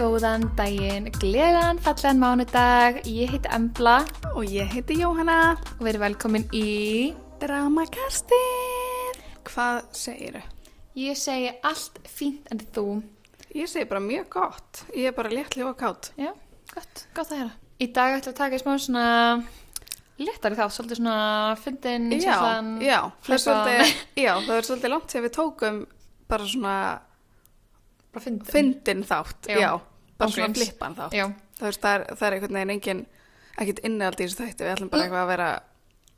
Góðan daginn, gleðilegan fallegan mánudag. Ég heiti Embla og ég heiti Jóhanna og við erum velkomin í Dramakastið. Hvað segirðu? Ég segi allt fínt en þú. Ég segi bara mjög gott. Ég er bara léttleg og kátt. Já, gott að heyra. Í dag ætlum við að taka smá svona léttari þátt, svolítið svona fyndin, sjallan, það er svolítið langt sem við tókum bara svona bara fyndin þátt, já, bara Ángríns. svona flippan þátt. Já. Það er einhvern veginn ekkert innihald í þessu þætti, við ætlum bara eitthvað að vera...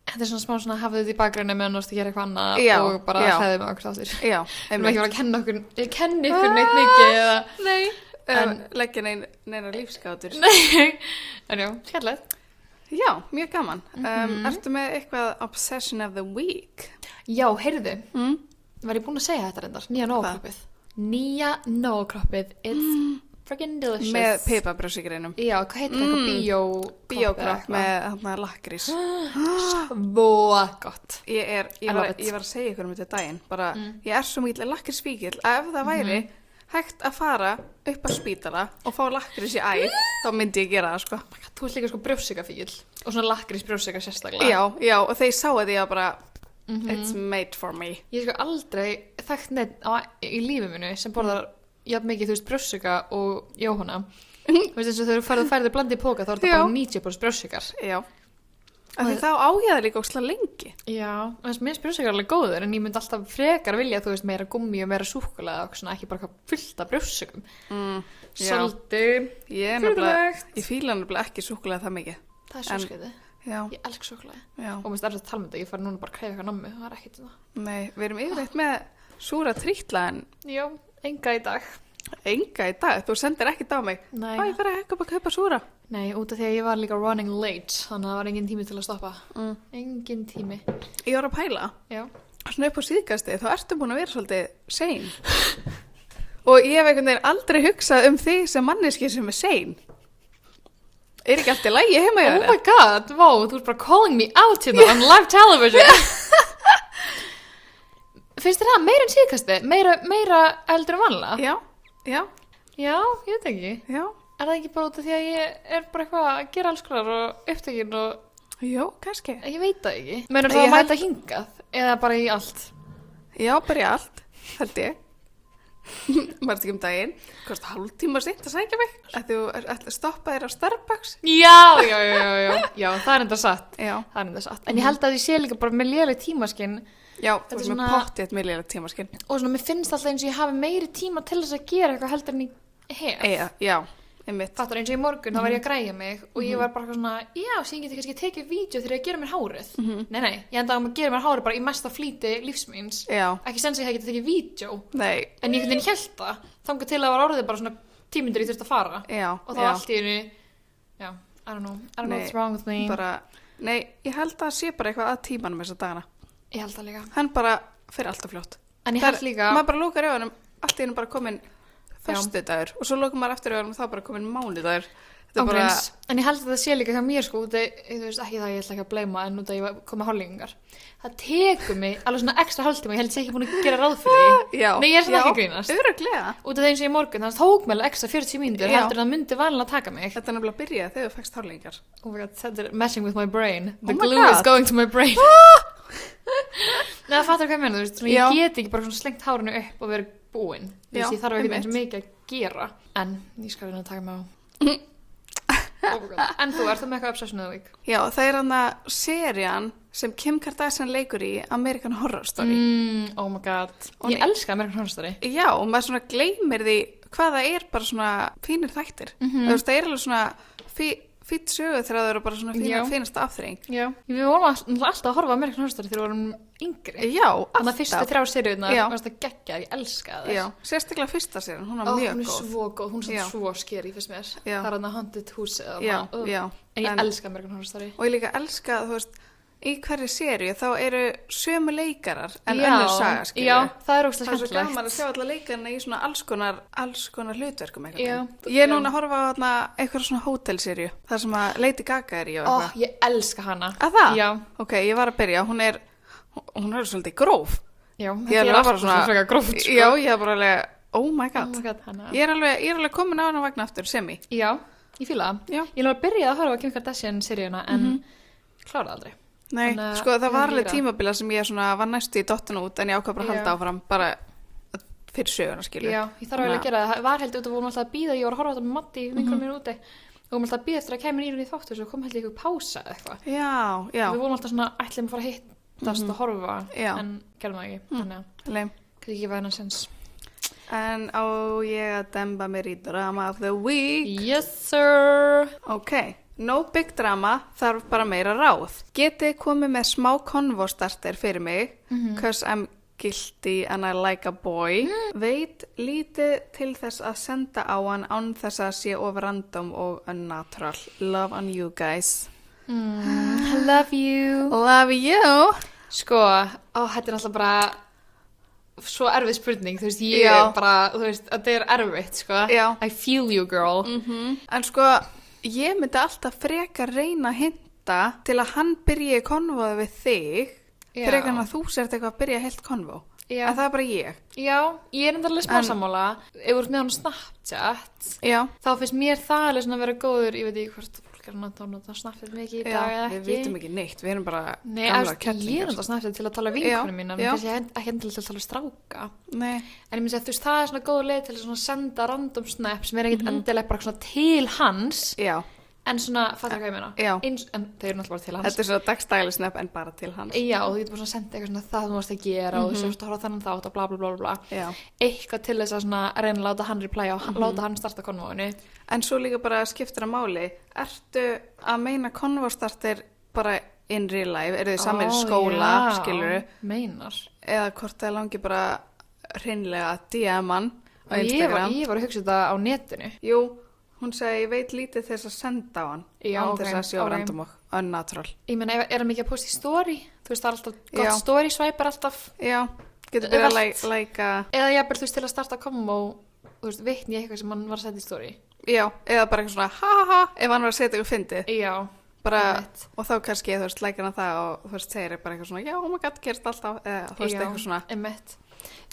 Þetta er svona smá svona hafðu þetta í bakgrunni meðan þú ert að gera eitthvað annað Já, og bara já. hræðið með okkur þáttir. Já, Við erum ekki bara að kenna okkur, ég kenni ykkur neitt mikið eða... Nei, leggja neina lífsgátur. Nei, en já, skemmtilegt. Já, mjög gaman. Ertu með eitthvað obsession of the week? Já, heyrðu, var ég búin að segja þetta reyndar, nýja nógkroppið. Nýja nógkroppið, it's freaking delicious. Með pipabrjósigreinum. Já, hvað heitir eitthvað Bíókropp með lakkrís. Svo gott. Ég var að segja ykkur um þetta daginn, bara ég er svo mikil lakkrísfíkil að ef það væri hægt að fara upp á spítala og fá lakkrís í æð, þá myndi ég gera það, sko. Þú ert líka sko brjóssikafíkil og svona lakkrís brjóssika sérstaklega. Já, og þegar ég sá þetta ég var bara, it's made for me. Ég sko aldrei þekkt neitt í lífi mínu sem borðar jafn mikið, þú veist, brjóssika og Jóhanna. Þú veist, eins og þegar þú færið blandið í póka, þá er þetta bara 90% brjóssikar. Já. Af því þá á ég það líka óslega lengi. Já, mér finnst brjóssikar alveg góður, en ég myndi alltaf frekar vilja, þú veist, meira gummi og meira súkkulaði og svona, ekki bara fullt af brjóssikum. Svolítið ég fíla nefnilega ekki súkkulaði það mikið. Það er svo skeiði. Já. Ég elska súkkulaði. Já. Og mér finnst erfitt að tala um þetta, ég fari núna bara að krefja eitthvað nammi, það er ekkert það. Nei, við erum yfirleitt með súra trítla en Já, enga í dag. enga í dag. Þú sendir ekkert á mig. Nei. Ég fer að kaupa súra. Nei, út af því að ég var líka running late, þannig að það var engin tími til að stoppa. Engin tími. Ég var að pæla. Já. Svona upp á síðkasti, þá ertu búin að vera svolítið sein. Og ég hef einhvern veginn aldrei hugsað um þig sem manneski sem er sein. Er ekki allt í lagi heima hjá þér? Oh my god, wow, þú ert bara calling me out hérna on live television. Finnst þér það meira en síðkasti? Meira eldur en vanlega? Já, Já, ég veit ekki. já. Er það ekki bara út af því að ég er bara eitthvað að gera alls konar og upptökin og Jó, kannski. ég veit það ekki. Meinar þú að mæta hingað eða bara í allt? Já, bara í allt, held ég. Marst ekki um daginn. Kost hálftíma seint að sækja mig. Að þú stoppa þér á Starbucks. Já, það er enda satt. Já. Það er enda satt. En ég held að ég sé líka bara með léleg tímaskinn Já, Þetta þú er veist með svona- pottið milljóra tímaskinn. og svona mér finnst alltaf eins og ég hafi meiri tíma til þess að gera eitthvað heldur en ég hef. Já, einmitt. Fattar eins og í morgun, þá var ég að græja mig og ég var bara eitthvað svona, já, sem ég geti kannski tekið vídeo þegar ég gera mér hárið. Nei, ég enda að gera mér hárið bara í mesta flýti lífsmíns. Já, Ekki sens að ég hef getið tekið vídeo, nei, en ég held það, þangað til að það var orðið bara svona 10 mínútur ég þurfti að fara. já, Og þá allt í einu, já, I don't know what's wrong with me. Nei, ég held að sé bara eitthvað að tímanum þessa dagana. Ég held það líka. Hann bara fyrir alltaf fljótt. En ég held líka, Maður bara lókar í honum, allt í einu bara komin föstudagur og svo lókar maður eftir í honum og þá bara komin mánudagur. Þetta er bara, ángríns, en ég held að það sé líka hjá mér sko, þú veist ekki það, ég ætla ekki að bleyma en út að ég var komið hálflingar. Það tekur mig alveg svona ekstra hálftíma, ég held að ég ekki búin að gera ráð fyrir því. já. Nei, ég er svona ekki að grínast. Örugglega. Út af því eins og í morgun, þannig tók mér alveg ekstra 40 mínútur Já. heldur en það myndi vanlega taka mig. Þetta er nefnilega að byrja þegar þú fækst hálflingar. Oh my god, þetta er messing with my brain. The Oh my glue is God. going to my brain. Nei, það fattar hvað ég meina, þú veist, svona, Já. ég get ekki bara svona slengt hárinu upp og verið búin. Þú Já, veist, ég þarf ekki eins einmitt. mikið að gera. En ég skal reyna að taka mig á. Oh my god. En þú, ert það með eitthvað obsession of the week? Já, það er hann að serían sem Kim Kardashian leikur í American Horror Story. Oh my god. Og Ég elska American Horror Story. Já, og maður svona gleymir því hvað það er bara svona fínir þættir. Þú veist, það er alveg svona fýtt sögu þegar það eru bara svona Já. fínasta afþreying. Já. Við vorum alltaf að horfa á American Horror Story þegar við vorum yngri. Já, Þannig að fyrstu 3 seríurnar, Já. varst að geggja, ég elska þær. Já, sérstaklega fyrsta sérin, hún er Ó, mjög hún er góð. svo góð, hún er Já. svo scary fyrst mér. Já. Það er hann að haunted húsið. Já, já. En ég En- elska American Horror Story. Og ég líka elska, þú veist, í hverju seríu þá eru sömu leikarar en Já, önnur saga, skilur. Já, það er ógeðslega Það er svo skemmtilegt. gaman að sjá alla leikarna í svona alls konar hlutverkum einhvern Já, veginn. Ég er já. núna að horfa á þarna eitthvað svona hótelseríu, þar sem að Lady Gaga er í og Ó, eitthvað. ég elska hana. Að það? Já. Ok, ég var að byrja, hún er svolítið gróf. Já, Ég þetta er alveg bara alltaf svona frekar gróft, sko. Já, ég er bara alveg, Oh my Oh god. my god, hana. Ég er alveg komin á hana vagn aftur, semi. Já, ég fíla það. Já. Ég er að byrja að horfa á Kim Kardashian-seríuna en kláraði aldrei. Nei, Þannig að sko það ég var alveg hýra. tímabila sem ég svona var næstu í dottun út en ég ákvað bara að halda Já. áfram bara fyrir söguna skilur. Já, ég þarf alveg að gera það. Það var heldur út og vorum alltaf að býða, ég var að horfa á þetta með Matti, vinkonum mínu úti. Og vorum alltaf að býða eftir að kemur í þáttu og svo kom heldur ykkur pása eða eitthvað. Já. Við vorum alltaf svona ætlum að fara að hittast og horfa Já. en gerðum það ekki. Þannig að Leim. hvernig ekki væna sens. En á ég að demba mér í drama of the week. Yes sir! Ok, no big drama, þarf bara meira ráð. Getið komið með smá konvostarter fyrir mig, cause I'm guilty and I like a boy. Veit lítið til þess að senda á hann án þess að sé of random og unnatural. Love on you guys. I love you! Love you. Sko, þetta er náttúrulega bara svo erfið spurning, þú veist, ég Já. er bara, þú veist, þetta er erfitt, sko. Já. I feel you, girl. En sko, ég myndi alltaf frekar reyna að hinta til að hann byrji konvoð við þig, Já. frekar en að þú sért eitthvað að byrja heilt konvó. Já. En það er bara ég. Já, ég er enda alveg smá En- sammála. Ef þú ert með hann á Snapchat, Já. þá finnst mér það alveg svona að vera góður, ég veit ekki hvort fólk er að nota Snapchat mikið í dag eða við ekki. vitum ekki neitt, við erum bara Nei, gamla ég er kettlingar. nota Snapchat til að tala við Já, vinkonum mína, já. kannski ekki endilega til að tala við stráka. Nei, En ég myndi að þú veist, það er svona góð leið til að svona senda random snap sem er ekkert Mhm. endilega bara svona til hans, já, en svona, fattar hvað ég meina? Já. En þau eru náttúrulega bara til hans. þetta er svo dagstæli snöpp en bara til hans. Já, og þú getur bara svona að senda eitthvað svona það þú varst að gera og þú sérst að horfa á þennan þátt og bla bla bla bla. Já. Eitthvað til þess að svona reyna að láta hann replya og láta hann starta konvóinu. En svo líka bara skiptir að máli, ertu að meina konvostartir bara in real life, eru þið saman í skóla, skilurðu, Meinar. eða hvort það langi bara hreinlega DM-an á Og Instagram. ég var að hugsa þetta á netinu. Jú, hún segi, ég veit lítið þess að senda á hann, Já, án ok, þess að sjá ok. random og unnatural. Ég meina, er hann mikið að posta í story? Þú veist, það er alltaf Já. gott story swipe er alltaf. Já, getur byrjað að Auðvelt. læka, Eða jafnvel þú veist til að starta kombo, þú veist, vitni ég eitthvað sem hann var að setja í story. já, eða bara eitthvað svona, ha ha ha, ef hann var að setja eitthvað fyndið. Já, Bara, einmitt. og þá kannski, þú veist, lækir hann það og þú veist, segir bara eitthvað svona, já, oh my god, gerst alltaf, eða þú veist, eitthvað svona. Einmitt.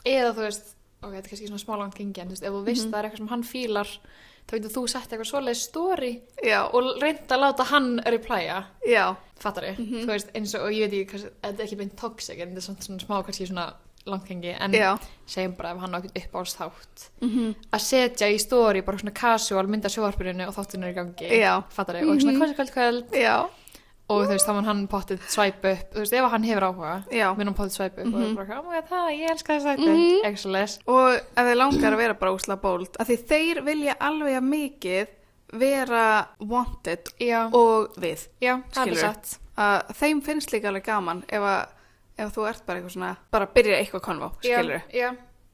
Eða þú veist, ok, þetta er kannski svona smá langt gengi, en þú veist, ef þú veist það er eitthvað sem hann fílar, þá getur þú sett eitthvað svoleið story Já, og reynd að láta hann replya. já, Fattar þú veist, eins og ég veit ekki, þetta er ekki beint toxic, en þetta er svona smá kannski svona langhengi, en já, segjum bara ef hann á ekkert uppáhaldsþátt að setja í story bara svona casual mynda sjóvarpurinu og þáttinu er í gangi, Já. fattar og svona kvöld já, og þú veist, þá mun hann pottið swipe upp, þú veist, ef hann hefur áhuga Já. mun hann pottið swipe upp og er bara, oh my god, það, ég elska það swipe upp, ekki svo les. og ef þið langar að vera bara úsla bóld, að því þeir vilja alveg að mikið vera wanted Já, og við, já, það er skilurðu. satt. að þeim finnst líka alveg gaman ef þú ert bara eitthvað svona, bara byrja eitthvað konvó, skilur. Já,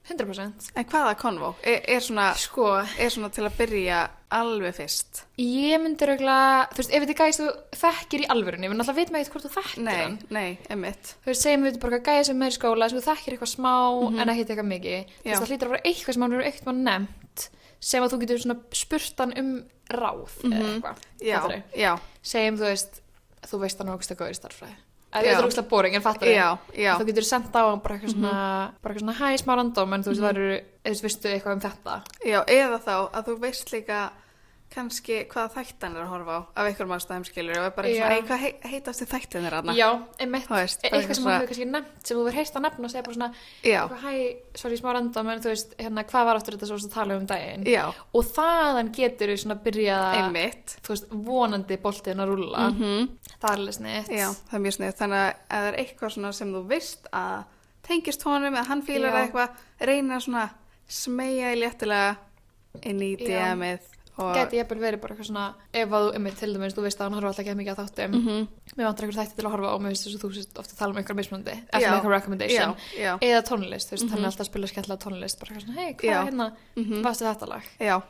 100%. En hvaða konvó? Er svona Sko, til að byrja alveg fyrst? ég myndi regla, þú veist, ef þetta er gæst þú þekkir í alvörunni, við náttúrulega vitum ekki hvort þú þekkir hann. Nei, einmitt. Þú veist, segjum við bara gæði sem er í skóla sem þú þekkir eitthvað smá en ekki eitthvað mikið. Þú Já. veist, það hlýtur að vera eitthvað sem hann verður eitthvað nefnt sem að þú getur svona spurt hann um ráð eða eitthvað. Já, Fattarðu? já, Segjum, þú veist hann er ógst að góður í starffræði. Já. Það er ógst boring, en fattar já, já, Þú getur sendt á hann bara eitthvað svona hæ, smá random, en þú veist, það eru, veistu eitthvað um þetta. já, eða þá að þú veist líka kannski hvaða þættan er að horfa á af einhverjum ástæðum skilur og er bara Já. svona, ei, hvað heitast þið þættin er aðna? Já, einmitt. Þú veist, bara Eitthvað sem svona- hann hefur kannski nefnt sem þú verður heist að nefna og segja bara svona Já, eitthvað, hæ, sorry, smá random, en þú veist, hérna, hvað var aftur þetta svo að tala um daginn? já, Og þaðan getur þú svona byrjað að, einmitt. þú veist, vonandi boltinn að rúlla. Það er alveg sniðt. Já, það er mjög snið. Þannig að ef það er eitthvað svona sem þú veist að tengist honum eða hann fílar Já. eitthvað, reyna svona smeyja í léttilega inn í Já. DM-ið og Gæti ég verið bara eitthvað svona, ef að þú, einmitt til dæmis, þú veist að hann horfa alltaf ekki mikið að þáttum. Mér vantar einhver þætti til að horfa á, mér finnst þess að þú sést ofta að tala um einhver mismunandi, eftir Já. einhver recommendation. já, Eða tónlist, þú veist, hann er alltaf að spila skemmtilega tónlist, bara eitthvað svona, hei, hvað Já. er hérna, varstu þetta lag? já,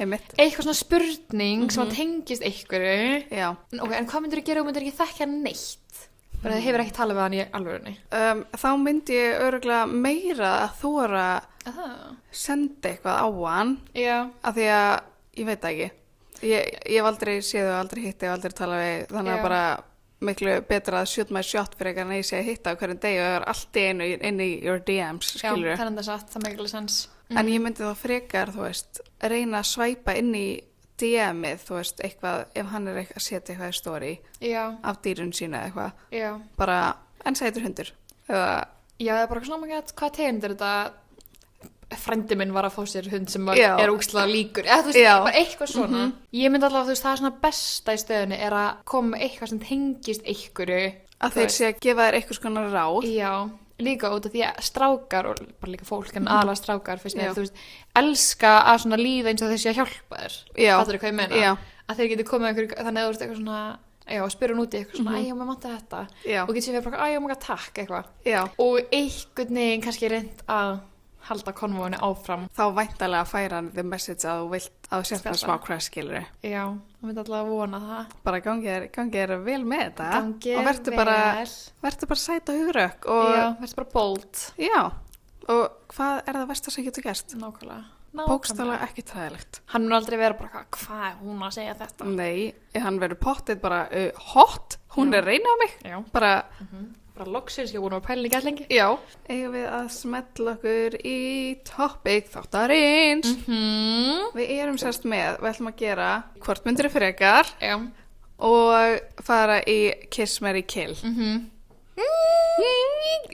einmitt, Eitthvað svona spurning sem að tengist einhverju. já. Ok, en hvað myndir þú gera og myndir ekki þekkja neitt? Bara þið hefur ekki talað við hann í alvörunni. Þá myndi ég örgulega meira að þóra Það. senda eitthvað á hann Já. af því að, ég veit það ekki, ég hef aldrei séð og aldrei hitti og aldrei talað við, þannig Já. að bara miklu betra að shoot my shot fyrir eitthvað en ég sé að hitta á hverjum degi og það er allt í einu inn í your DMs, Já, skilur það er enda satt, það meikir alveg sens. en ég myndi þá frekar, þú veist, reyna að svæpa inn í DM-ið, þú veist, eitthvað, ef hann er að setja eitthvað í story af dýrun sína eða eitthvað, bara, en sætur hundur, eða... Já, það er bara svona mikið, hvað tegund er þetta, frendi minn var að fá sér hund sem er úkslega líkur, eða þú veist, bara eitthvað svona. Ég myndi allavega, þú veist, það er svona besta í stöðunni er að koma með eitthvað sem tengist einhverju. Að þeir sé að gefa þér eitthvað svona ráð. Já, líka út af því að strákar, og bara líka fólk, en aðalega strákar, fyrst mér, þú veist, elska að svona líða eins og þeir sé að hjálpa þér. Fattur hvað ég meina? Já. Að þeir geti komið einhverju, þannig að þú veist eitthvað svona, spyrja hún út í eitthvað svona, æjá, mér vantar þetta. Og getur sér bara, æjá, mér takk, eitthvað. Og einhvern veginn kannski reynt að halda konvóinu áfram. Þá væntalega færa hann the message að þú vilt að þú setja smá crash, skilur. Já, það myndi alltaf að vona það. Bara gangi er vel með þetta. Gangi er vel. Vertu bara sæt og hugrökk. Já, vertu bara bold. Já, og hvað er það versta sem getur gerst? Nákvæmlega. Bókstaflega ekki træðilegt. Hann mun aldrei vera bara, hvað er hún að segja þetta? Nei, hann verður pottið bara hot, hún er reynað mig. Já. Bara loksins, ég búin að pæla í gæt lengi. Já. Eigum við að smetla okkur í topic þáttarins. Við erum sérst með, við ætlum að gera hvort myndir frekar. Já. Og fara í Kiss, Marry, Kill.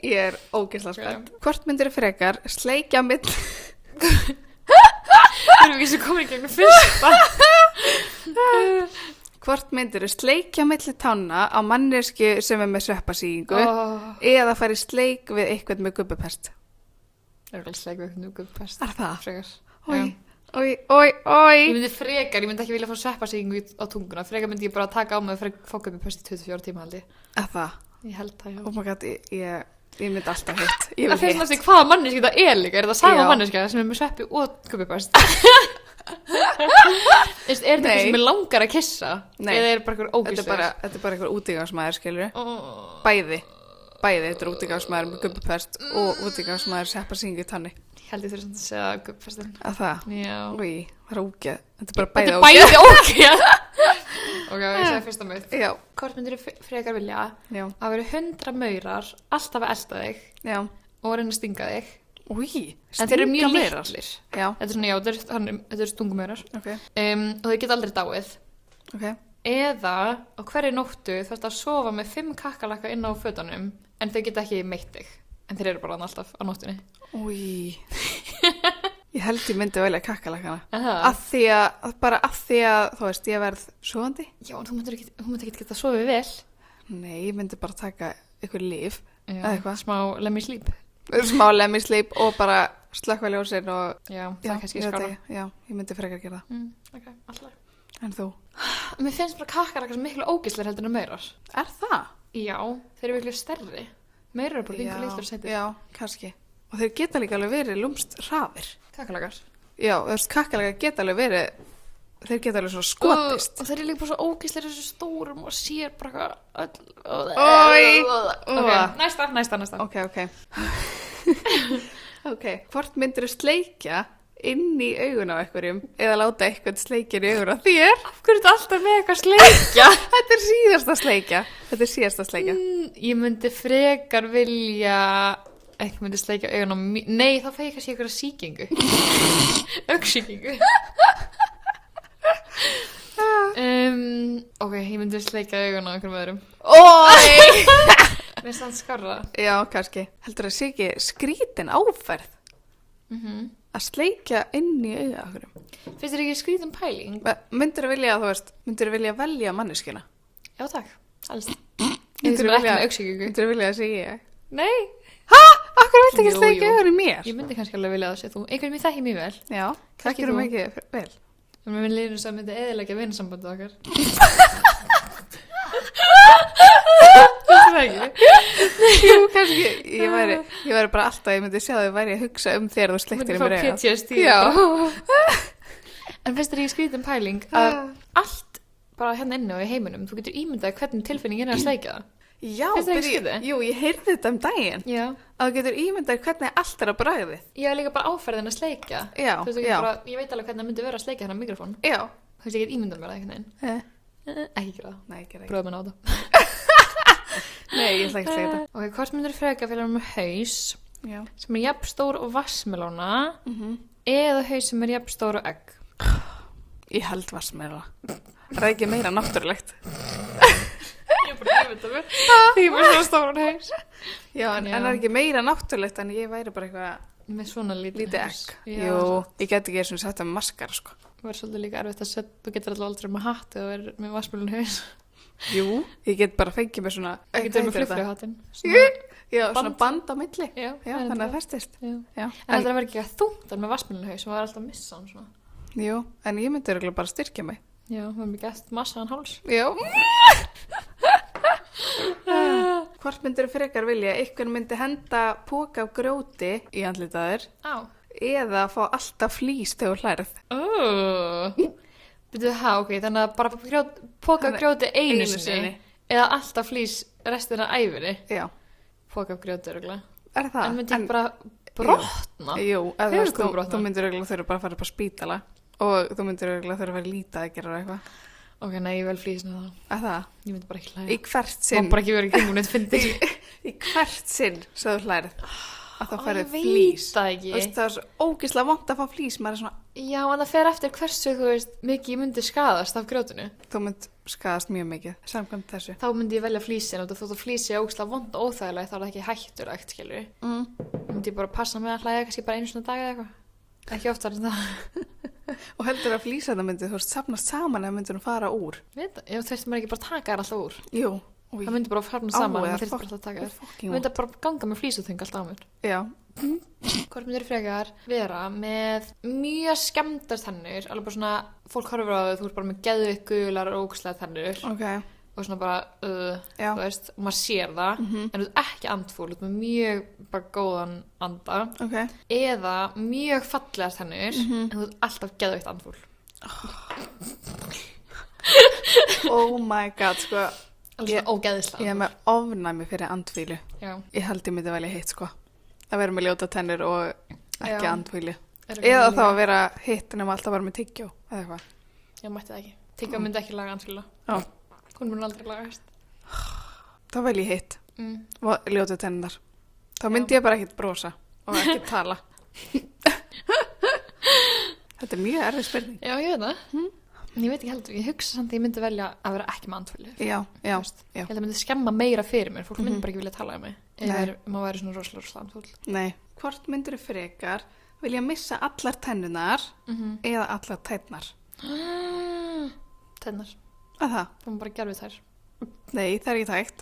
Ég er ógeðslega spennt. Hvort myndir frekar sleikja mitt... Við erum ekki sem komin í gegnum fyrsta. Hvort myndir sleikja milli tánna á manneski sem er með sveppasýkingu eða fara í sleik við eitthvað með gubbupest? Það er alveg sleik við eitthvað með gubbupest. Er það? Frekar. Oi. Ég myndi frekar, ég myndi ekki vilja fá sveppasýkingu á tunguna. Frekar myndi ég bara taka á mig og fá gubbupest í 24 tíma haldi. Er það? Ég held það, já. Oh my god, ég myndi alltaf hitt. Það finnst náttúrulega hvaða manneski það er líka. Er það sama manneski sem er með sveppi og gubbupest? Er þetta eitthvað sem er langar að kissa? Nei. Eða er bara eitthvað ógíslegur? Þetta er bara eitthvað útígangsmaður, skilur. Bæði, þetta er útígangsmaður með gubbupest og útígangsmaður sveppasýkingu í tanni. Ég held ég þurfi að segja gubbupestin. Að það? Já. Úi, það er ógeð. Þetta er bara bæði ógeð. Þetta er bæði ógeð. Ok, ég segi fyrsta mið. Já. Hvort myndir frekar vilja að vera 100 maurar alltaf að elta þig og reyna að stinga þig? Úi, en þeir eru mjög litlir. Já. Þetta er svona, þetta eru stungumaurar. Okay. Og þeir geta aldrei dáið. Okay. Eða á hverju nóttu þú ert að sofa með 5 kakkalakka inn á fötunum en þau geta ekki meitt þig. En þeir eru bara alltaf á nóttunni. Úi. Ég held ég myndi velja kakkalakkana. Af því að, þú veist, ég verð sofandi. Já, en þú myndir ekki geta sofið vel. Nei, ég myndi bara taka ykkur líf. Já, smá lemmy sleep. Smá lemmy sleep og bara slökkva ljósin og... Já, það er kannski skára. Já, ég myndi frekar gera það. Ok, alltaf. En þú? Mér finnst bara kakkalakkar sem miklu ógeðslegri heldur en maurar. Er það? Já, þeir eru miklu stærri. Maurar eru bara lengur litlar sætir. Já, kannski. Og þeir geta líka alveg verið lúmst hrafir. Kakkalakkar? Já, þú veist, kakkalakkar geta alveg verið, þeir geta alveg svo skotist. Og þeir eru líka bara svo ógeðslegri þessu stórum og sér bara næsta. Ok. Ok, hvort myndir þú sleikja inn í augun á einhverjum eða láta eitthvað sleikja í augun á þér? Af hverju er þetta alltaf með eitthvað sleikja? Þetta er síðasta sleikja. Ég myndi frekar vilja eitthvað myndi sleikja augun á mér. Nei, þá fæ ég kannski eitthvað sýkingu. Augsýkingu. Ok, ég myndi sleikja augun á einhverjum öðrum. Ói! Mér finnst það skarra. Já, kannski. Heldur það sé ekki skrítin áferð? Að sleikja inn í auga okkurum. Finnst þér ekki skrítin pæling? Myndir þú vilja velja manneskina? Já, takk. Alls. Myndir þú vilja að segja ég? Nei. Hæ? Akkur viltu ekki sleikja augun í mér? Ég myndi kannski alveg vilja að segja þú. Einhverjum ég þekki mjög vel. Já, þekkir þú mikið vel. En mér líður þess að myndi eðilegja vinasambandið okkar. Það er ekki. Jú, kannski. Ég væri bara alltaf, ég myndi sjá þau væri að hugsa þér og sleiktir í mér auga. PTSD. Já. En finnst þér ekki skrítin pæling að allt bara hérna inni og í heiminum, þú getur ímyndað hvernig tilfinningin er að sleikja það? Já, jú, ég heyrði þetta daginn. Já. Að þú getur ímyndað hvernig allt er á bragðið. Já, líka bara áferðin að sleikja. Já, bara, ég veit alveg hvernig það myndi vera að sleikja hérna á mikrofón. Já. Þú veist, ég get ímyndað mér það einhvern veginn. Ekki gera það. Nei, gera ekki. Prófum að ná það. Nei, ég ætla ekki að segja þetta. Ok, hvort myndir freka fyrir með haus Já. sem jafn stór og vassmelóna eða haus sem jafn stór og egg. Ég held vassmelóna. Það ekki meira náttúrulegt. Ég bara yfir mér. Því ég bara svo stóran haus. Já, en það ekki meira náttúrulegt en ég væri bara eitthvað með svona lítið egg. Jú, ég get ekki eins og sett með maskara, sko. Það verður svolítið líka erfitt að setja, þú getur alltaf aldrei með hatt eða verður með vassmelónu haus. Jú, ég get bara fengið með svona... Þú getur með flugflughattinn. Já, svona band á milli. Já, þannig að festist. Já. En þetta verður ekki að þungt með vassmelónu haus og maður er alltaf að missa hann svona. Jú, en ég myndi örugglega bara styrkja mig. Já, það er mikið eftir massaðan háls. Já. Hvort myndir frekar vilja? Einhvern myndi henda póka af grjóti í andlitaðir eða fá alltaf flís þegar þú hlærð. Byrjuðu ok, þannig að bara póka af grjóti einu sinni eða alltaf flís restina af ævinni. Já. Póka af grjóti örugglega. Er það? En myndi bara brotna? Jú, þú myndir örugglega þurfa bara að fara upp á spítala og þú myndir örugglega þurfa að vera lítið að gera eitthvað. Ok, nei, ég vel flísna þá. Að það? Ég myndi bara ekki hlæra. Í hvert sinn? Má bara ekki verið í kringum neitt fyndið. Í hvert sinn sem þú hlærið að þá ferði flís. Ég veit það ekki. Það er svo ógeðslega vont að fá flís, maður er svona... Já, en það fer eftir hversu, þú veist, mikið ég myndi skaðast af grjótinu. Þú mynd skaðast mjög mikið, samkvæmt þessu. Þá myndi ég velja flísin og þótt að flísi er ógeðslega vont og óþægilega þá er það ekki hættulegt, skilur. Myndi ég bara passa með að hlæja kannski bara einu svona dag eða eitthvað. Ekki oftar en það. Og heldur að flísana myndi, þú veist, safnast saman eða myndir hún fara úr? Veit það, ég þurfti maður ekki bara taka þær alltaf úr. Jú. Það myndi bara fara saman, það þurfti bara alltaf að taka þær. Það myndi bara ganga með flísuþung alltaf á mér. Já. Hvort myndir frekar vera með mjög skemmdar tennur, alveg bara svona, fólk horfir á þau, þú ert bara með geðveikt gular og ógeðslegar tennur. Ok. Og svona bara, þú veist, og maður sér það, en þú ert ekki andfúl, þú ert með mjög bara góðan anda. Ok. Eða mjög fallegar tennur, en þú ert alltaf geðveikt andfúl. Oh my god, sko. Alveg svona ógeðislega. Ég er með ofnæmi fyrir andfýlu. Já. Ég held ég myndi velja hitt, sko. Að vera með ljóta tennur og ekki andfýlu. Eða þá að vera hitt nema alltaf bara með tyggjó, eða eitthvað. Já, mætti það ekki. Tyggjó myndi ekki laga andfýla. Já. Hún mun aldrei lagast. Þá vel ég hitt. Ljóta tennar. Þá myndi ég bara ekkert brosa og ekki tala. Þetta er mjög erfið spurning. Já, ég veit það. En ég veit ekki heldur. Ég hugsa samt að ég myndi velja að vera ekki með andfýlu. Já. Ég held að myndi skemma meira fyrir mér. Fólk myndi bara ekki vilja tala um mig. Ef maður væri svona rosalega andfúl. Nei. Hvort myndir frekar vilja missa allar tennunar eða allar tærnar? Tennar. Að það? Það má bara gerfi þær. Nei, það er ekki tækt.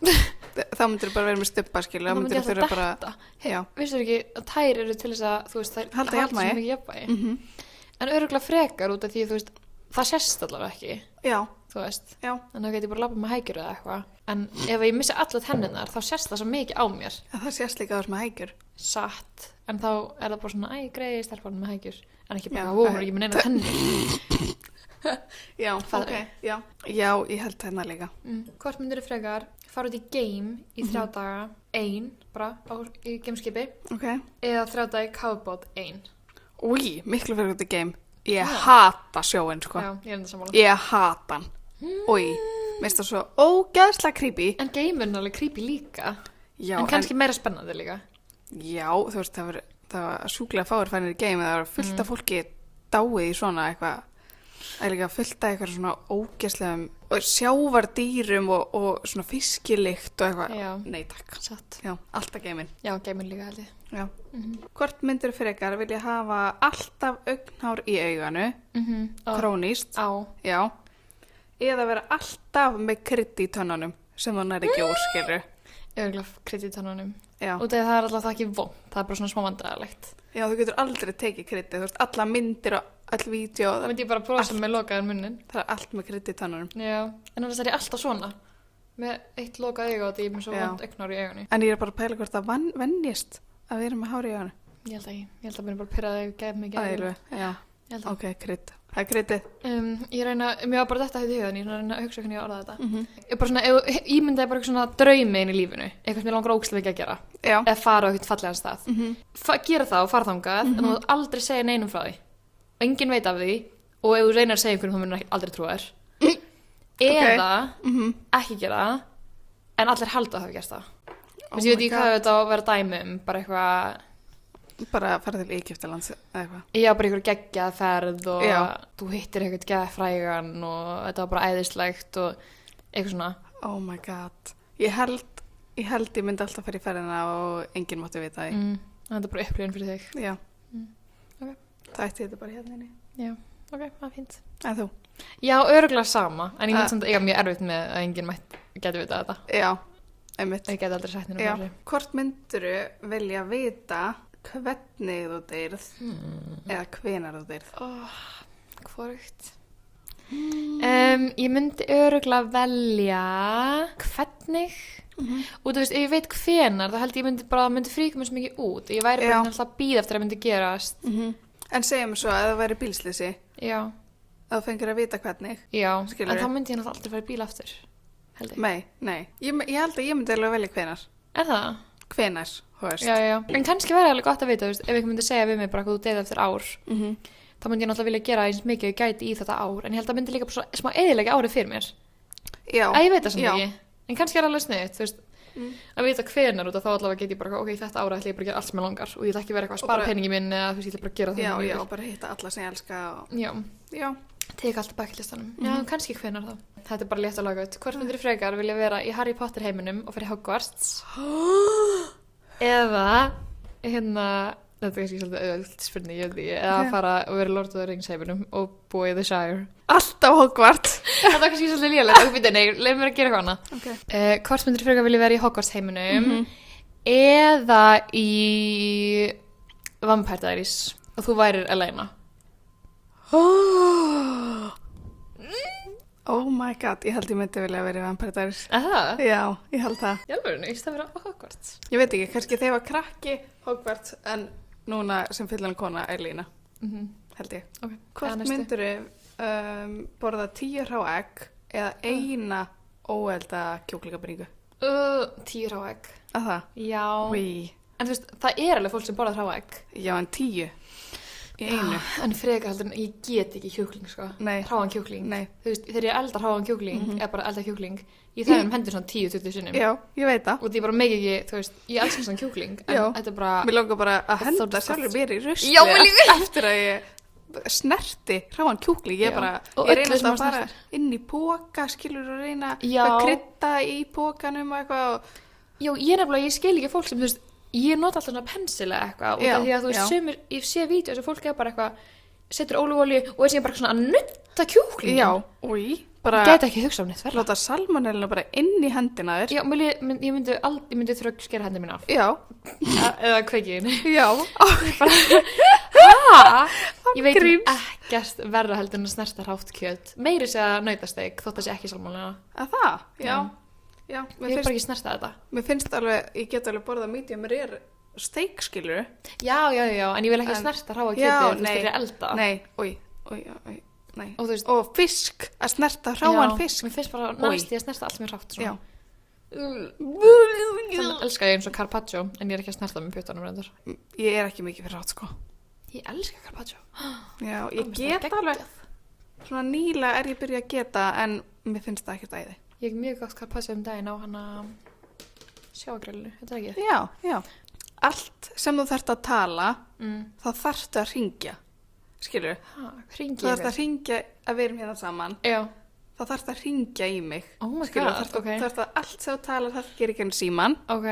Þá myndir bara vera með stubba, skilu. Það myndi alltaf detta. Já. Vistu ekki að tær eru til þess að, þú veist, þær halda jafnvægi. En örugglega frekar út af því, þú veist, það sést allavega ekki. Já. Þú veist. Já. Þannig að ég geti bara labbað með hækjur eða eitthvað. En ef ég missi allar tennunar, þá sést það svo mikið á mér. Ja, það sést líka á þess með hækjur. Satt. En þá er það bara svona, greiði stelpan með hækjur. En ekki bara, hún er ekki með neina tennur. Já, ok. Já, ég held hennar líka. Hvort myndir frekar fara út í game í 3 daga, bara í gameskipi. Ok. Eða 3 daga í kafbát, Új, miklu fyrir út í game. Ég hata sjóin, sko. Já, ég er þetta sammála. Ég hata hann. Új, mér finnst það svo ógeðslega creepy. En game er alveg creepy líka. Já, en kannski meira spennandi líka. Já, þú veist, það var sjúklega fáir fænir í game. Það var fullt af fólki dáið í svona eitthvað. Það er líka fullt af eitthvað svona ógeðslegum sjávardýrum og svona fiskilikt og eitthvað. Já. Nei, takk. Satt. Já, alltaf geimin. Já, geimin líka held ég. Já. Hvort myndir frekar vilja hafa alltaf augnhár í auganu, króníst, já, eða vera alltaf með krydd í tönnunum sem þú nær ekki úrskilru. Örugglega krydd í tönnunum. Já. Og það er alltaf ekki vont, það er bara svona smá vandræðalegt. Já, þú getur aldrei tekið kryddið, þú veist, alla myndir og öll vídeo. Það myndi ég bara brosa með lokaðan munnin. Það er allt með krydd í tönnunum. Já, en annars er ég alltaf svona, með eitt lokað auga og því ég er með svo vond augnhár í augunni. En ég er bara að pæla hvort það venjist að vera með hár í auganu. Ég held ekki, ég held að mér bara pyrraði gef mikið. Ælu, já, ok, krydd. Það er kryddið. Ég reyna, mér var bara þetta hefði í hugan, ég reyna að hugsa hvernig ég orða þetta. Ég bara svona, ég myndi bara eitthvað svona draumi inn í lífinu, eitthvað sem ég langar ógeðslega ekki að gera. Já. Eða fara á eitthvað fallegan stað. Gera það og fara þangað, en þú aldrei segja neinum frá því. Enginn veit af því, og ef þú reynir að segja einhvern, þá munir aldrei trúa þér. Eða ekki gera það, en allir halda að hafa gert það. Ég veit ekki hvað þetta að vera dæmi bara eitthvað, Bara að fara til Egyptalands eða eitthvað. Já, bara einhver geggjað ferð og Já. þú hittir eitthvað geðfrægan og þetta var bara æðislegt og eitthvað svona. Oh my god. Ég held ég myndi alltaf fara í ferðina og enginn mátti vita því. Þetta er bara upplifun fyrir þig. Já. Ok. Það ætti þetta bara hérna inni. Já, ok, það er fínt. En þú? Já, örugglega sama, en ég myndi samt eiga mjög erfitt með að enginn geti vita þetta. Já, einmitt. Ég geti aldrei sagt henni Já. frá þessu. Hvort myndirðu vilja vita hvernig þú deyrð eða hvenær þú deyrð? Hvorugt? Ég myndi örugglega velja hvernig og þú veist, ef ég veit hvenar þá held ég myndi fríka mér svo mikið út ég væri bara alltaf að bíða eftir að myndi gerast En segjum svo að það væri bílslýsi Já, að þú fengir að vita hvernig. já, Skilurðu? en þá myndi ég náttúrulega aldrei fara í bíl aftur held ég. Nei. Ég held að ég myndi alveg velja hvenar. Er það? Hvenar, þú veist. Já, en kannski væri alveg gott að vita, þú veist, ef einhver myndi segja við mig bara hvað þú deyði eftir ár þá myndi ég náttúrulega vilja gera eins mikið og ég gæti í þetta ár en ég held að myndi líka bara svo smá eyðileggja árið fyrir mér Já. Ég veit það sem Já. ekki, en kannski er alveg sniðugt, þú veist, að vita hvenar út og þá allavega get ég bara, ok, þetta ára ætla ég bara að gera allt sem ég langar og ég ætla ekki vera eitthvað að spara peningi minn eða þú veist, ég ætla bara að gera það Já, bara hitta alla sem ég elska og... Já. Teka alltaf bakklistanum. Já, kannski hvenar þá. Þetta er bara létt að laga út. Hvort myndir frekar vilja vera í Harry Potter heiminum og fyrir Hogwarts eða þetta er kannski svolítið auðvöld spurning, ég veit ekki, eða fara og vera Lord of the Rings heiminum og búa í The Shire. Alltaf Hogwarts. Þetta er kannski svolítið lélegt. Nei, leið mér að gera eitthvað annað. Okay. Hvort myndir frekar vilja vera í Hogwarts heiminum eða í Vampire Diaries og þú værir Elena. Oh my god, ég held ég myndi vilja vera í Vampire Diaries. Það? Já, ég held það. Í alvörunni, það vera á Hogwarts. Ég veit ekki, kannski þegar ég var krakki Hogwarts en núna sem fyllan kona Elena, held ég. Okay. Hvort myndirðu borða 10 rá egg eða eina óelda kjúklingabringu? 10 rá egg. Að það? Já. Új. En þú veist, það er alveg fólk sem borðar rá egg. Já, en 10 í einu. En frekar heldur en ég get ekki kjúkling, sko. Nei. Hráan kjúkling. Nei. Þú veist, þegar ég eldar hráan kjúkling, eða bara elda kjúkling, ég þægum hendur svona 10-20 sinnum. Já, ég veit það. Og því bara megi ekki, þú veist, ég elskar svona kjúkling, en þetta er bara... Mér langar bara að henda sjálfur mér í rusli. Já, mér líka. Eftir að ég snerti hráan kjúkling. Ég reyna alltaf að fara inn í póka, skilur og reyna að krydda í pókanum og eitthvað. Já, ég skil ekki fólk sem, þú veist, ég nota alltaf svona pensil eða eitthvað og því að þú veist, sumir, ég sé vídeo þess að fólk er bara eitthvað, setur ólífuolíu og er síðan bara svona að nutta kjúklingin. Já, bara... Ég gæti ekki hugsa um neitt verra. Láta salmonelluna bara inn í hendina þér. Já, ég myndi þurfa að skera hendina mín af. Já. Eða kveikið. Já. Ég veit ekkert verra heldur en að snerta hrátt kjöt. Meiri sé að nautasteik, þótt að sé ekki salmonelluna. Að það? Já. Já, ég er bara ekki snerta þetta. Mér finnst alveg, ég get alveg borðað medium rare steik, skilur. Já, en ég vil ekki snerta hráa kjöti þú veist þegar ég elda. Nei, nei. Og fisk, að snerta hráan fisk. Mér finnst bara næst ég að snerta allt sem er hrátt svona. Þannig elska ég eins og carpaccio, en ég er ekki að snerta með pjötunum reyndar. Ég er ekki mikið fyrir hrátt, sko. Ég elska carpaccio. Já, ég get alveg, svona nýlega er ég byrjað að geta, en mér finnst það ekkert æði. Ég er mjög gott carpaccio daginn á hana sjáagrillinu, þetta er ekki? Já. Allt sem þú þarft að tala, þá þarftu að hringja. Skilur? Hringi þú þarft að hringja að við erum hérna saman. Já. Þá þarft að hringja í mig. Oh my Skilur, god, ok. Þú þarft að allt sem þú talar þarf að gera ekki enn síman. Ok.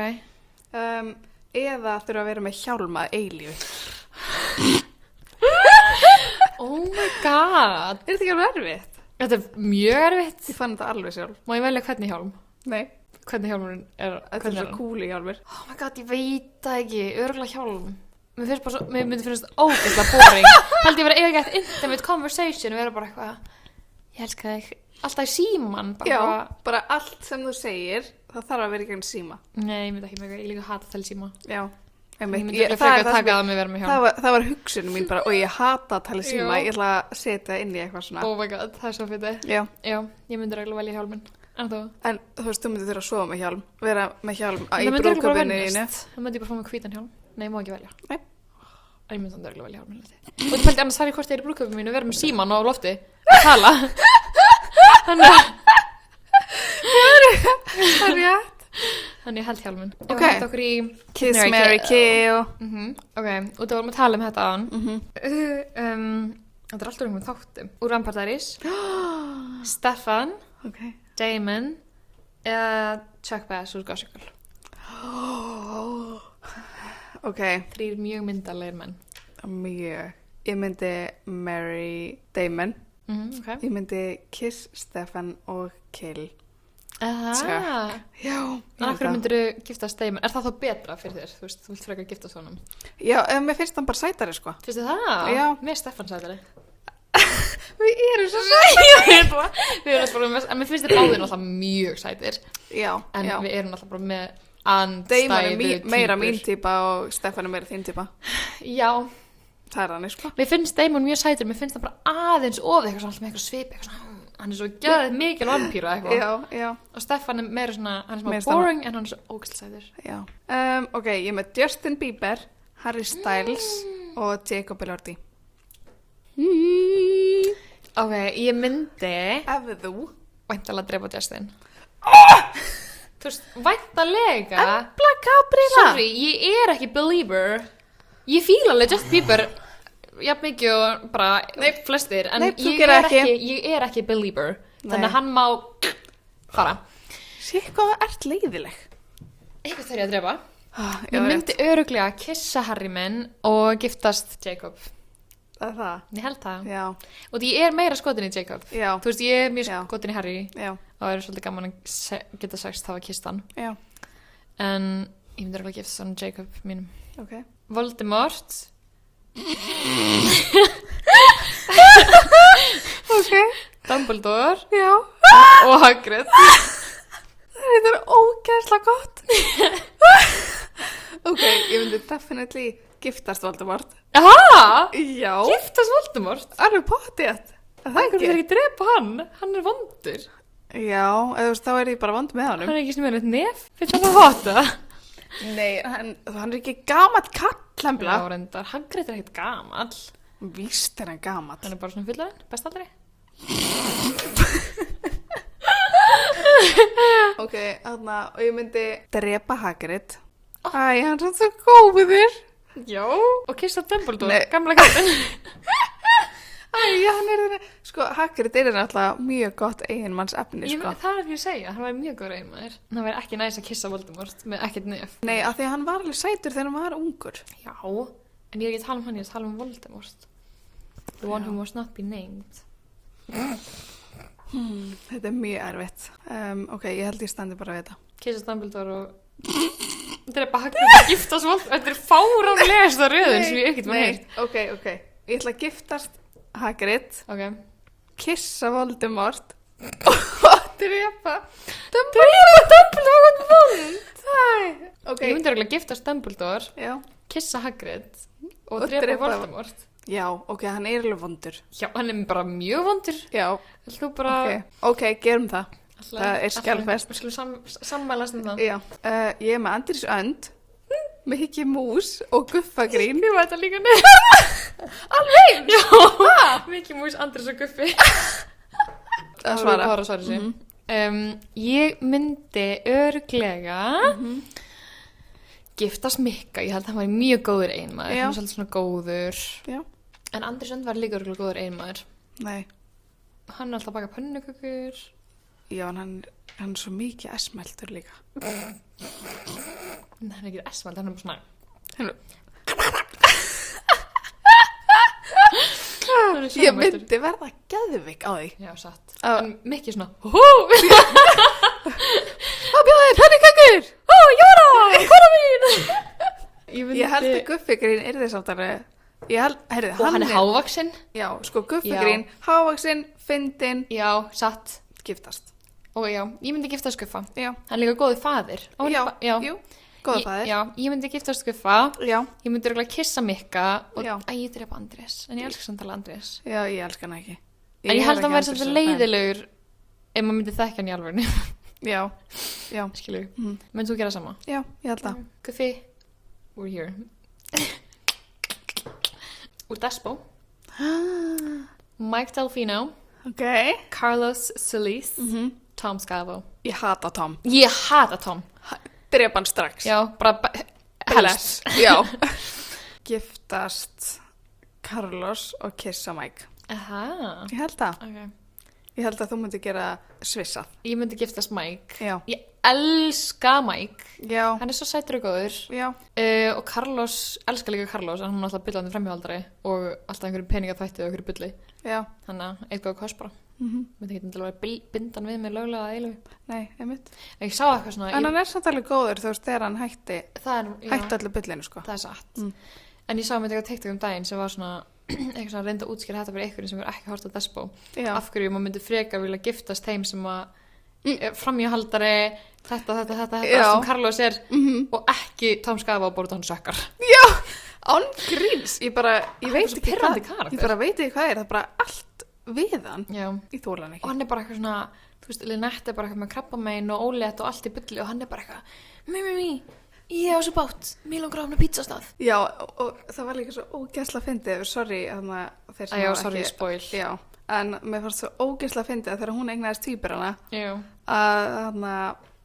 Eða þurfa að vera með hjálma eilífu. Oh my god. Er þetta ekki alveg erfitt? Þetta er mjög erfitt. Ég fann þetta alveg sjálf. Má ég velja hvernig hjálm? Nei. Hvernig hjálmurinn er? Þetta er svo kúli hjálmur. Oh my god, ég veit það ekki. Örugglega hjálm. Mér myndi finnst ógeðslega boring. Held ég vera eiga eitt intimate conversation og vera bara eitthvað, ég elska þig. Alltaf í síman. Bara allt sem þú segir, það þarf að vera ekki enn síma. Nei, ég myndi ekki mjög. Ég líka hata að tala í síma. Já. Ég myndi frekar taka það með vera með hjálm. Það var hugsunum mín bara, og ég hata að tala í síma. Ég ætla að setja inn í eitthvað svona. Oh my god, það er svo fyrir. Já, ég myndi reglulega velja hjálminn. En þú? En þú veist, þú myndir þurfa að sofa með hjálm. Vera með hjálm í brúðkaupinu þínu. Það myndi ég bara fá með hvítan hjálm. Nei, ég má ekki velja. Nei. Ég myndi þannig reglulega velja hjálminn. Og þú fældi annars þar í hvort ég er í brúðkaupinu mínu, vera með síman á lofti að tala. Þannig Þannig ég held hjálminn. Ok. Þetta okkur í Kiss, Mary, Kill. Ok, og það vorum að tala þetta á hann. Þetta alltaf um þáttum. Úr Vampire Diaries. Stefan, Damon eða Chuck Bass úr Gossip Girl. Ok. 3 mjög myndarlegir menn. Mjög. Ég myndi Mary Damon. Okay. Ég myndi Kiss, Stefan og Kill. Já. En af hverju myndirðu giftast Damon? Er það þá betra fyrir þér? Þú veist, þú vilt frekar giftast honum. Já, mér finnst hann bara sætari, sko. Finnst þið það? Já. Mér er Stefan sætari. Við erum svo sætari. Við erum alltaf bara en mér finnst þið báðir alltaf mjög sætir. Já. En við erum alltaf bara með andstæðu Damon er meira mín típa og Stefan er meira þín típa. Já. Það er hann, sko. Mér finnst Damon mjög sætur, mér finnst það bara aðeins of eitthvað svona, alltaf með eitthvað svip, eitthvað svona, hann er svo gæðið mikil vampíra eitthvað. Já. Og Stefan er meira svona, hann er smá boring en hann er svo ógæstsætur. Já. Ok, ég er með Justin Bieber, Harry Styles og Jacob Elordi. Ok, ég myndi Ef þú væntanlega drepa Justin. Þú veist, væntanlega Embla Gabriela. Sorry, ég er ekki believer. Ég fíla alveg Justin Bieber jafn mikið og bara flestir en ég er ekki believer. Þannig að hann má fara. Sér hvað ert leiðileg. Eitthvað þarf ég að drepa. Ég myndi örugglega kissa Harry minn og giftast Jacob. Það er það? Ég held það. Já. Og ég er meira skotin í Jacob. Já. Þú veist, ég er mjög skotin í Harry. Já. Og það er svolítið gaman að geta sagst það var kistan. Já. En ég myndi örugglega giftast hann Jacob mínum. Ok. Voldemort. Ok. Dumbledore. Já. Og Hagrid. Þetta er ógeðslega gott. Ok, ég myndi definitely giftast Voldemort. Aha! Já. Giftast Voldemort? Alveg pottþétt. Það er ekki drepa hann. Hann er vondur. Já, eða þú veist, þá er ég bara vond með honum. Hann er ekki sem er eitt nef. Fyrir það að hota. Nei, hann er ekki gamall kall, Embla. Já, reyndar. Hagrid er ekkert gamall. Víst er hann gamall. Hann er bara svona fullarinn, bestaldri. Ok, þarna, og ég myndi drepa Hagrid. Æ, hann er svo góður. Já. Og kissa Dumbledore, gamla kallinn. Æ, hann er þeirra. Sko, Hagrid er náttúrulega mjög gott eiginmanns efni, sko. Það er ekki að segja, hann væri mjög góður eiginmaður. Hann væri ekki næs að kissa Voldemort með ekkert nef. Nei, af því að hann var alveg sætur þegar hann var ungur. Já, en ég er ekki að tala um hann, ég er að tala um Voldemort. The one who must not be named. Þetta er mjög erfitt. Ok, ég held ég standi bara við þetta. Kissa Dumbledore og drepa Hagrid og giftast Voldemort. Þetta er fáránlegasta röðin sem ég ekkert maður heyrt. Ok. Ég ætla að giftast Hagrid. Ok. Kissa Voldemort og drepa Dumbledore vond. Ok. Ég myndi að giftast Dumbledore, Já. kissa Hagrid og drepa Voldemort. Já, ok, hann er alveg vondur. Já, hann er bara mjög vondur. Já. Þú bara... Ok, gerum það. Það er skjálfest. Við skulum sammælast um það. Já. Ég er með Andrés Önd, Mikki Mús og Guffagrín. Ég veit það líka nefn. Alveg? Já. Mikki Mús, Andrés og Guffi. Það svara. Það var að svara þessu. Ég myndi örugglega giftast Mikka. Ég held að hann var mjög góður eiginmaður. Hann var svolítið svona góður. Já. En Andrés Önd var líka örugglega góður eiginmaður. Nei. Hann er alltaf að baka pönnukökur. Já, en hann er svo mikið esmeltur líka. Nei, hann er ekki esmald, hann er bara svona... Ég myndi verða geðvik á því. Já, satt. En Mikki svona... Hvað bjóðir, pönnukökur? Jóra, kona mín! Ég held að Guffigrín er þess aftalið. Og hann er hávaxinn. Já, sko Guffigrín, hávaxinn, fyndinn. Já, satt. Giftast. Og já, ég myndi giftast Guffa. Já. Hann er líka góður faðir. Jú, góður faðir. Já, ég myndi giftast Guffa. Já. Ég myndi örugglega kissa Mikka og Já. ég drepa Andrés. En ég elska samtala Andrés. Já, ég elska hann ekki. En ég held að hann væri svolítið leiðilegur ef maður myndi þekka hann í alvörunni. Já. Skilju. Myndi þú gera sama? Já, ég held að. Guffi, we're here. Úr Despo. Mike Delfino. Ok. Carlos Solis. Tom Scavo. Ég hata Tom. Ég hata Tom. drepa hann strax. Já, bara helst. Já. Giftast Carlos og kissa Mike. Aha. Ég held það. Ok. Ég held að þú myndi gera svissa. Ég myndi giftast Mike. Já. Ég elska Mike. Já. Hann svo sætur og góður. Já. Og Carlos, elska líka Carlos, en hún alltaf byllandi framhjóðaldari og alltaf einhverju peningaþvætti og einhverju bulli. Já. Þannig að eitthvað kost bara. Myndi ekki til að vera bindan við mig löglega að eilu. Nei, einmitt. Ég sá eitthvað svona. En hann samt alveg góður, þú veist, þegar hann hætti allir bullinu, sko. Það satt. En ég sá með eitthvað TikTok daginn sem var svona eitthvað svona reynda að útskýra þetta fyrir einhverjum sem er ekki hort á Despo. Já. Af hverju maður myndi frekar vilja giftast þeim sem að framhjóðaldari þetta sem Carlos er og ekki Tom Skafa á borð og hann sökkar. Já, án gríns. Ég veit ekki hvað. Ég bara veit ekki hvað það er bara allt við hann. Já. Ég þóla hann ekki. Og hann er bara eitthvað svona, þú veist, Lynette er bara eitthvað með krabbamein og ólétt og allt í bulli og hann er bara eitthvað, ég á svo bátt, mér langar að opna pizzastað. Já, og það var líka svo ógeðslega fyndið, sorry, þannig að þeir sem sorry, spoil. Já, en mér fannst svo ógeðslega fyndið að þegar hún eignaðist tvíburana,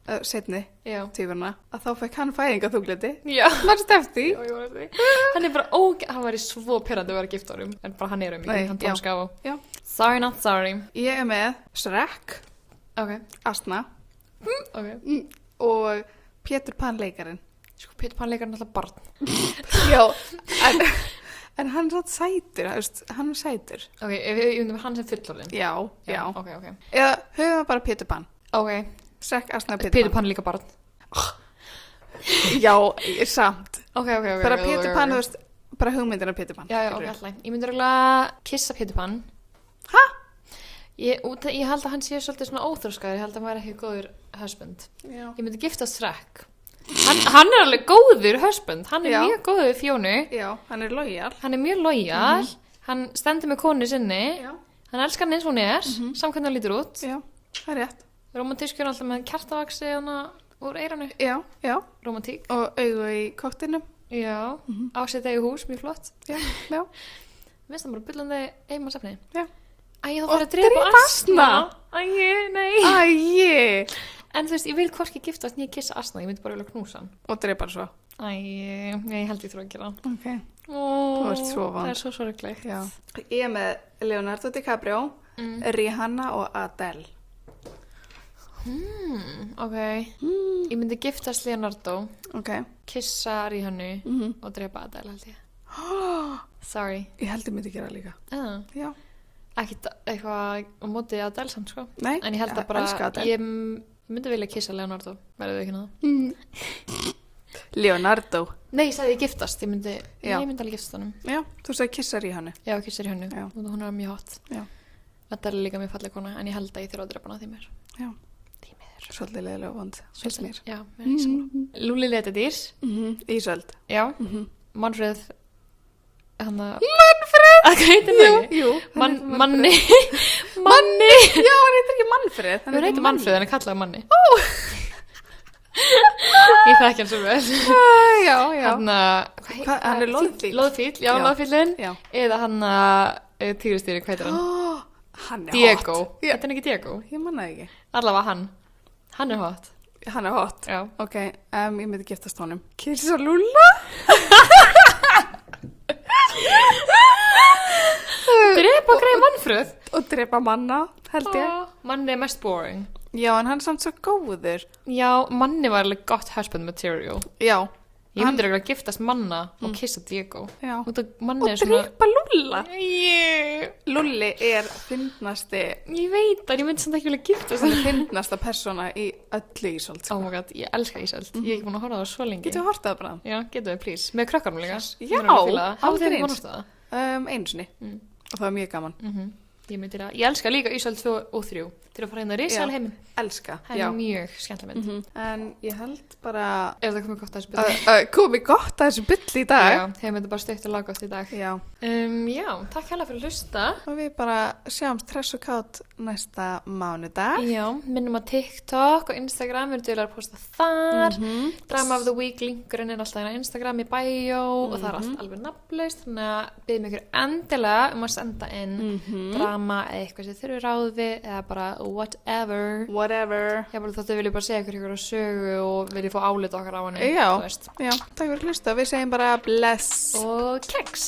að seinni tvíburana, að þá fekk hann fæðingarþunglyndi. Já. Mannst eftir. Já, hann er bara hann var í svo pirrandi að vera gift árum, en bara hann er mikið, hann Tom Skafa. Já. Sorry, not sorry. Ég er með Shrek, Asna, og Pétur Pan leikarinn. Sko, Pétur Pan leikarinn er alltaf barn. Já, en hann er sætur, hann er sætur. Ok, ég myndum hann sem fullorðin. Já. Ok. Eða höfum við bara Pétur Pan. Ok. Shrek, Asna, Pétur Pan líka barn. Já, samt. Ok. Bara Pétur Pan, þú veist, bara hugmyndin af Pétur Pan. Já, alltaf. Ég myndi regla kissa Pétur Pan. Hæ? Ég held að hann sé svolítið svona óþroskaður, ég held að hann væri ekki góður husband. Já. Ég myndi giftast Shrek. Hann er alveg góður husband, hann er mjög góður við Fjónu. Já, hann er lojal. Hann er mjög lojal, hann stendur með konu sinni, Já. Hann elskar hann eins og hún er, samkvæmt hann lítur út. Já, það er rétt. Romantískur alltaf með kjartavaxi hana úr eyranu. Já. Romantík. Og augu í koktinum. Já, ásett eigu hús, mjög flott. Já. Minnst það bara byllandi eiginmannsefni. Já. Æ, þá fyrir að drepa Asna. Æ, nei. En þú veist, ég vil hvorki giftast nýja kissa Asna, ég myndi bara vilja knúsa hann. Og drepa hann svo. Æ, ég held ég þurfa að gera hann. Ok. Þú ert svo vant. Það er svo sorglegt. Já. Ég er með Leonardo DiCaprio, Rihanna og Adele. Ok. Ég myndi giftast Leonardo. Ok. Kissa Rihannu og drepa Adele, held ég. Sorry. Ég held ég myndi gera líka. Já. Ekkert eitthvað á móti Adele samt, sko. Nei, en ég held að bara, elska Adele. ég myndi vilja kissa Leonardo, verður þau ekki náða. Leonardo. Nei, ég sagði ég giftast, ég myndi alveg giftast honum. Já, þú sagði kissa Rihannu. Já, kissa Rihannu, hún er mjög hot. Já. Adele er líka mjög falleg kona, en ég held að ég þurfa að drepa hana því mér. Já. Því mér. Svolítið leiðilega vond, svolítið mér. Já, mér er ekki samla. Lúli Letidís. Ísöld. Já. Manfred. Manfred! Hvað heitir það? Jú. Manni. Já, hann heitir ekki Manfred. Hann heitir Manfred, hann er kallaði Manni. Ég þekki hann svo vel. Já. Hann er Loðfíll. Loðfíll, já, Loðfíllinn. Eða hann tígristýri, hvað heitir hann? Hann er Diego. hot. Þetta er ekki Diego. Ég manna ekki. Allavega hann. Hann er hot. Hann er hot? Já. Ok, ég myndi giftast honum. Kissa Lúlla? Drepa greið Manfred. Og drepa Manna, held ég. Manni er mest boring. Já, en hann er samt svo góður. Já, Manni var alveg gott husband material. Já. Ég myndi regla að giftast Manna og kissa Diego. Já. Og drepa Lúlla. Yeah. Lúlli er fyndnasti. Ég veit það, ég myndi samt ekki vilja giftast. Hann er fyndnasta persóna í öllu Ísold. Oh my god, ég elska Ísold. Ég er ekki búin að horfa á það svo lengi. Getur við hortað það bara? Já, getur við, please. Með krakkarum líka. Já, Hafðu þið búin að horfa það? Einu sinni. Og það var mjög gaman. Ég elska líka Ísold 2 og 3. Til að fara inn að risaðal heiminn. Elska. Það er mjög skemmtileg mynd. En ég held bara... Ef það komið gott að þessu bylli. Komið gott að þessu bylli í dag. Já, þeim þetta bara steikt og laggott í dag. Já. Já, takk hérlega fyrir að hlusta. Og við bara sjáum Stress og Kátt næsta mánudag. Já, minnum á TikTok og Instagram. Við erum duglega að posta þar. Drama of the Week linkurinn er alltaf á Instagram í bio og það er allt alveg nafnlaust. Þannig að byggjum ykkur endilega að senda inn drama eða eitthvað sem þurfi ráð við eða bara whatever. Já, bara þáttu viljum bara segja ykkur sögu og viljum fá álit okkar á henni. Já, takk fyrir að hlusta. Við segjum bara bless og keks.